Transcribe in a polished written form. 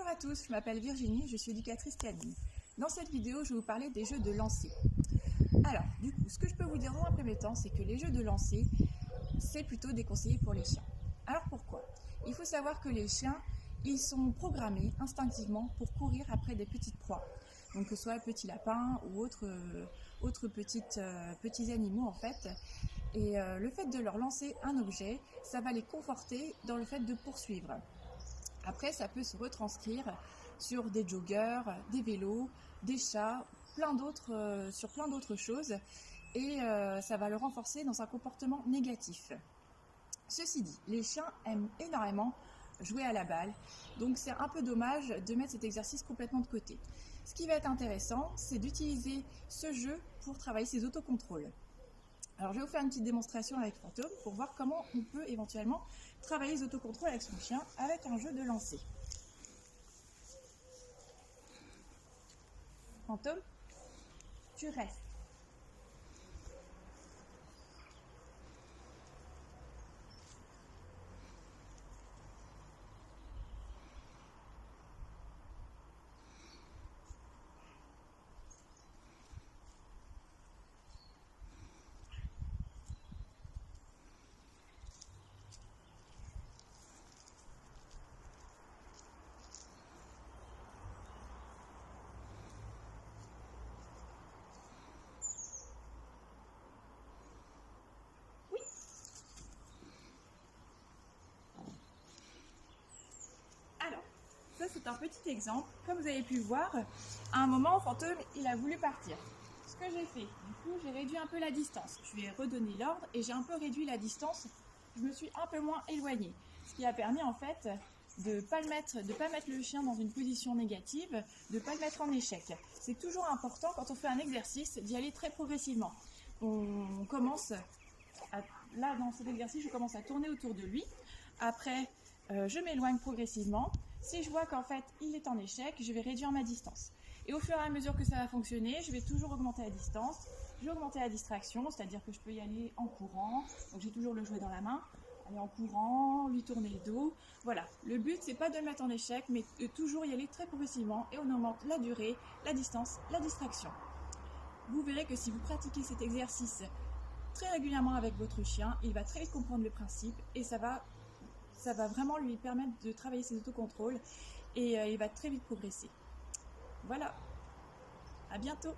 Bonjour à tous, je m'appelle Virginie, je suis éducatrice canine. Dans cette vidéo, je vais vous parler des jeux de lancer. Alors, du coup, ce que je peux vous dire dans un premier temps, c'est que les jeux de lancer, c'est plutôt déconseillé pour les chiens. Alors pourquoi? Il faut savoir que les chiens, ils sont programmés instinctivement pour courir après des petites proies. Donc que ce soit petits lapins ou autres petits animaux en fait. Et le fait de leur lancer un objet, ça va les conforter dans le fait de poursuivre. Après, ça peut se retranscrire sur des joggers, des vélos, des chats, sur plein d'autres choses. Et ça va le renforcer dans un comportement négatif. Ceci dit, les chiens aiment énormément jouer à la balle. Donc c'est un peu dommage de mettre cet exercice complètement de côté. Ce qui va être intéressant, c'est d'utiliser ce jeu pour travailler ses autocontrôles. Alors je vais vous faire une petite démonstration avec Fantôme pour voir comment on peut éventuellement travailler les autocontrôles avec son chien avec un jeu de lancer. Fantôme, tu restes. Alors, ça c'est un petit exemple. Comme vous avez pu voir, à un moment, Fantôme, il a voulu partir. Ce que j'ai fait, du coup, j'ai réduit un peu la distance. Je lui ai redonné l'ordre et j'ai un peu réduit la distance. Je me suis un peu moins éloignée. Ce qui a permis en fait de ne pas mettre le chien dans une position négative, de ne pas le mettre en échec. C'est toujours important quand on fait un exercice d'y aller très progressivement. On commence, là dans cet exercice, je commence à tourner autour de lui. Après, je m'éloigne progressivement. Si je vois qu'en fait il est en échec, je vais réduire ma distance. Et au fur et à mesure que ça va fonctionner, je vais toujours augmenter la distance. Je vais augmenter la distraction, c'est-à-dire que je peux y aller en courant. Donc j'ai toujours le jouet dans la main, aller en courant, lui tourner le dos. Voilà, le but c'est pas de le mettre en échec, mais de toujours y aller très progressivement et on augmente la durée, la distance, la distraction. Vous verrez que si vous pratiquez cet exercice très régulièrement avec votre chien, il va très vite comprendre le principe et ça va vraiment lui permettre de travailler ses autocontrôles et il va très vite progresser. Voilà, à bientôt!